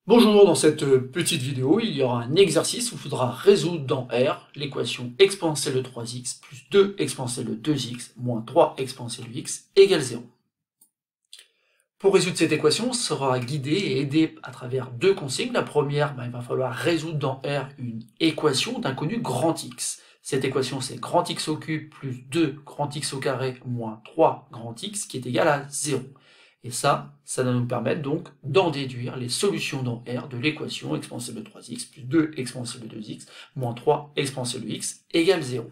Bonjour, dans cette petite vidéo, il y aura un exercice où il faudra résoudre dans R l'équation exponentielle de 3x plus 2 exponentielle de 2x moins 3 exponentielle de x égale 0. Pour résoudre cette équation, on sera guidé et aidé à travers deux consignes. La première, il va falloir résoudre dans R une équation d'inconnu grand X. Cette équation, c'est grand X au cube plus 2 grand X au carré moins 3 grand X qui est égal à 0. Et ça va nous permettre donc d'en déduire les solutions dans R de l'équation exponentielle de 3x plus 2 exponentielle de 2x moins 3 exponentielle de x égale 0.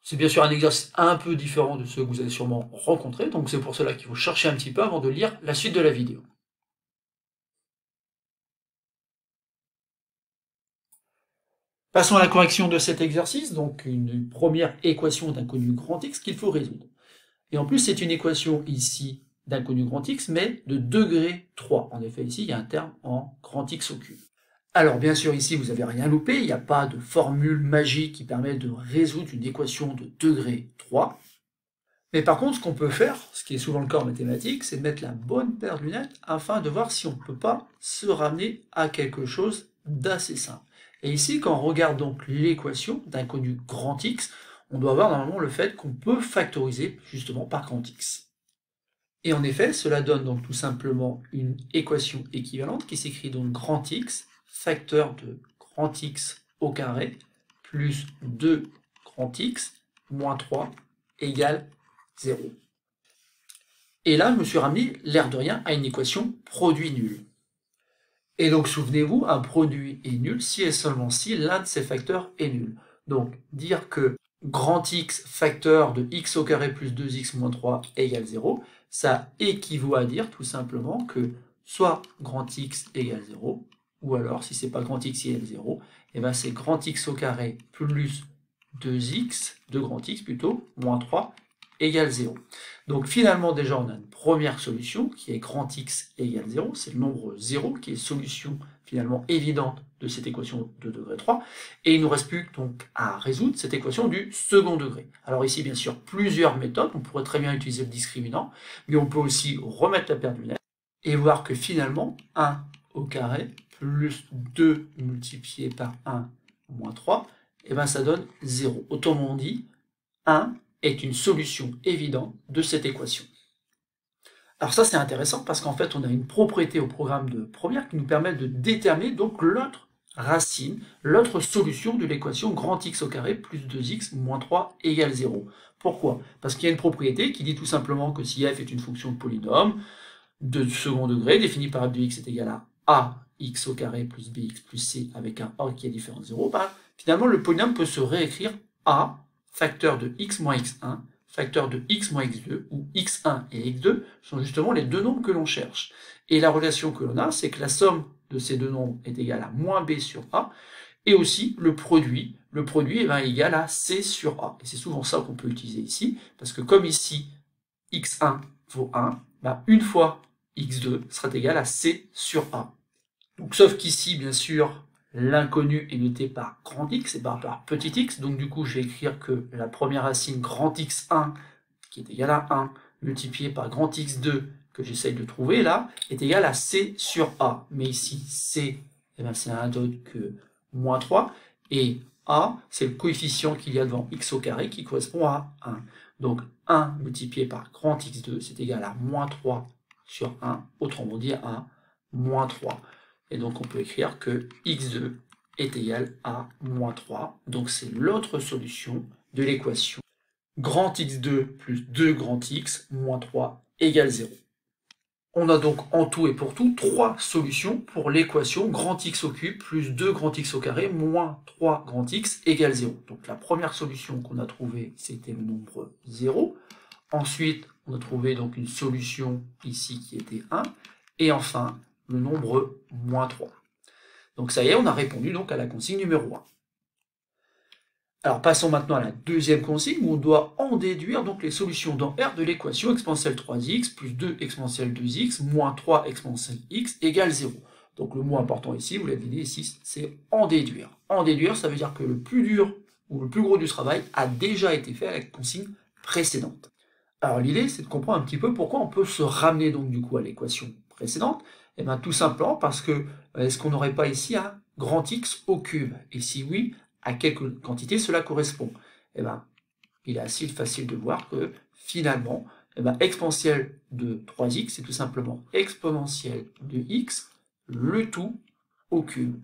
C'est bien sûr un exercice un peu différent de ceux que vous avez sûrement rencontrés, donc c'est pour cela qu'il faut chercher un petit peu avant de lire la suite de la vidéo. Passons à la correction de cet exercice, donc une première équation d'inconnu grand X qu'il faut résoudre. Et en plus, c'est une équation ici d'inconnu grand X, mais de degré 3. En effet, ici, il y a un terme en grand X au cube. Alors, bien sûr, ici, vous n'avez rien loupé, il n'y a pas de formule magique qui permet de résoudre une équation de degré 3. Mais par contre, ce qu'on peut faire, ce qui est souvent le cas en mathématiques, c'est de mettre la bonne paire de lunettes afin de voir si on ne peut pas se ramener à quelque chose d'assez simple. Et ici, quand on regarde donc l'équation d'inconnu grand X, on doit voir normalement le fait qu'on peut factoriser justement par grand X. Et en effet, cela donne donc tout simplement une équation équivalente qui s'écrit donc grand X, facteur de grand X au carré, plus 2 grand X, moins 3, égale 0. Et là, je me suis ramené, l'air de rien, à une équation produit nul. Et donc, souvenez-vous, un produit est nul si et seulement si l'un de ces facteurs est nul. Donc, dire que grand X facteur de x au carré plus 2x moins 3 égale 0, ça équivaut à dire tout simplement que soit grand X égale 0, ou alors, si c'est pas grand X égale 0, et ben c'est grand X au carré plus 2x, 2 grand X plutôt, moins 3, égale 0. Donc finalement déjà on a une première solution qui est grand X égale 0, c'est le nombre 0 qui est solution finalement évidente de cette équation de degré 3, et il nous reste plus donc à résoudre cette équation du second degré. Alors ici bien sûr plusieurs méthodes, on pourrait très bien utiliser le discriminant, mais on peut aussi remettre la paire de lunettes et voir que finalement 1 au carré plus 2 multiplié par 1 moins 3, et ben ça donne 0. Autrement dit, 1 est une solution évidente de cette équation. Alors ça c'est intéressant parce qu'en fait on a une propriété au programme de première qui nous permet de déterminer donc l'autre racine, l'autre solution de l'équation grand X au carré plus 2x moins 3 égale 0. Pourquoi? Parce qu'il y a une propriété qui dit tout simplement que si f est une fonction de polynôme de second degré définie par f de x est égal à ax au carré plus bx plus c avec un a qui est différent de 0, finalement le polynôme peut se réécrire a facteur de x moins x1, facteur de x moins x2, où x1 et x2 sont justement les deux nombres que l'on cherche. Et la relation que l'on a, c'est que la somme de ces deux nombres est égale à moins b sur a, et aussi le produit est égal à c sur a. Et c'est souvent ça qu'on peut utiliser ici, parce que comme ici, x1 vaut 1, une fois x2 sera égal à c sur a. Donc sauf qu'ici, bien sûr, l'inconnu est noté par grand X et par petit x, donc du coup je vais écrire que la première racine grand X1, qui est égal à 1, multiplié par grand X2, que j'essaye de trouver là, est égal à C sur A. Mais ici, C, c'est un d'autre que moins 3, et A, c'est le coefficient qu'il y a devant x au carré qui correspond à 1. Donc 1 multiplié par grand X2, c'est égal à moins 3 sur 1, autrement dit à moins 3. Et donc on peut écrire que x2 est égal à moins 3. Donc c'est l'autre solution de l'équation grand x2 plus 2 grand x moins 3 égale 0. On a donc en tout et pour tout 3 solutions pour l'équation grand x au cube plus 2 grand x au carré moins 3 grand x égale 0. Donc la première solution qu'on a trouvée, c'était le nombre 0. Ensuite, on a trouvé donc une solution ici qui était 1. Et enfin, le nombre moins 3. Donc ça y est, on a répondu donc à la consigne numéro 1. Alors passons maintenant à la deuxième consigne où on doit en déduire donc les solutions dans R de l'équation exponentielle 3x plus 2 exponentielle 2x moins 3 exponentielle x égale 0. Donc le mot important ici, vous l'avez dit ici, c'est en déduire. En déduire, ça veut dire que le plus dur ou le plus gros du travail a déjà été fait avec la consigne précédente. Alors l'idée, c'est de comprendre un petit peu pourquoi on peut se ramener donc du coup à l'équation précédente, Eh bien, tout simplement parce que, est-ce qu'on n'aurait pas ici un grand X au cube? Et si oui, à quelle quantité cela correspond? Eh bien, il est assez facile de voir que, finalement, eh bien, exponentielle de 3x, c'est tout simplement exponentielle de x, le tout au cube.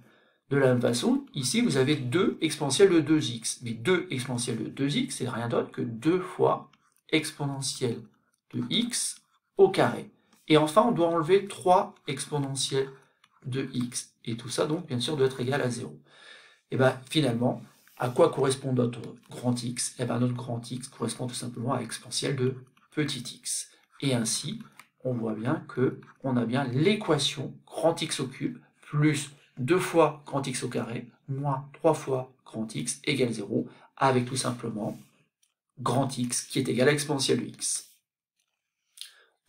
De la même façon, ici, vous avez 2 exponentielles de 2x. Mais 2 exponentielles de 2x, c'est rien d'autre que 2 fois exponentielle de x au carré. Et enfin, on doit enlever 3 exponentielles de x. Et tout ça, donc, bien sûr, doit être égal à 0. Et bien, finalement, à quoi correspond notre grand X? Et bien, notre grand X correspond tout simplement à exponentielle de petit x. Et ainsi, on voit bien qu'on a bien l'équation grand X au cube plus 2 fois grand X au carré moins 3 fois grand X égale 0, avec tout simplement grand X qui est égal à exponentielle de x.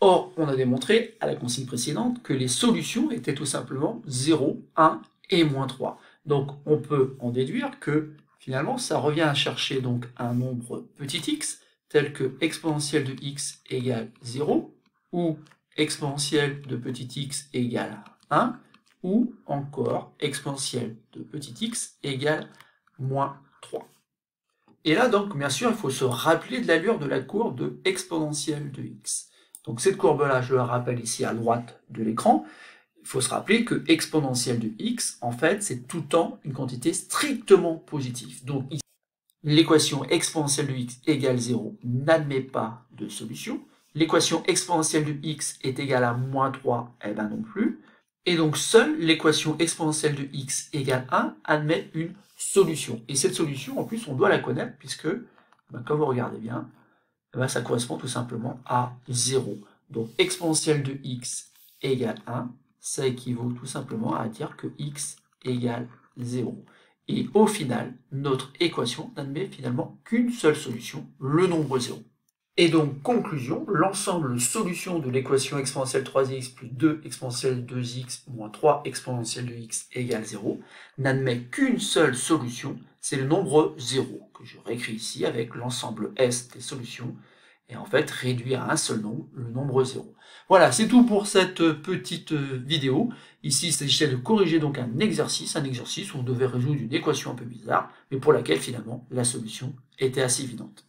Or, on a démontré à la consigne précédente que les solutions étaient tout simplement 0, 1 et moins 3. Donc, on peut en déduire que finalement, ça revient à chercher donc un nombre petit x, tel que exponentielle de x égale 0, ou exponentielle de petit x égale 1, ou encore exponentielle de petit x égale moins 3. Et là, donc, bien sûr, il faut se rappeler de l'allure de la courbe de exponentielle de x. Donc cette courbe-là, je la rappelle ici à droite de l'écran. Il faut se rappeler que exponentielle de x, en fait, c'est tout le temps une quantité strictement positive. Donc ici, l'équation exponentielle de x égale 0 n'admet pas de solution. L'équation exponentielle de x est égale à moins 3, eh bien non plus. Et donc seule l'équation exponentielle de x égale 1 admet une solution. Et cette solution, en plus, on doit la connaître, puisque, quand vous regardez bien, ça correspond tout simplement à 0. Donc exponentielle de x égale 1, ça équivaut tout simplement à dire que x égale 0. Et au final, notre équation n'admet finalement qu'une seule solution, le nombre 0. Et donc, conclusion, l'ensemble solution de l'équation exponentielle 3x plus 2 exponentielle 2x moins 3 exponentielle de x égale 0 n'admet qu'une seule solution, c'est le nombre 0, que je réécris ici avec l'ensemble S des solutions, et en fait réduit à un seul nombre, le nombre 0. Voilà, c'est tout pour cette petite vidéo. Ici, il s'agissait de corriger donc un exercice où on devait résoudre une équation un peu bizarre, mais pour laquelle finalement la solution était assez évidente.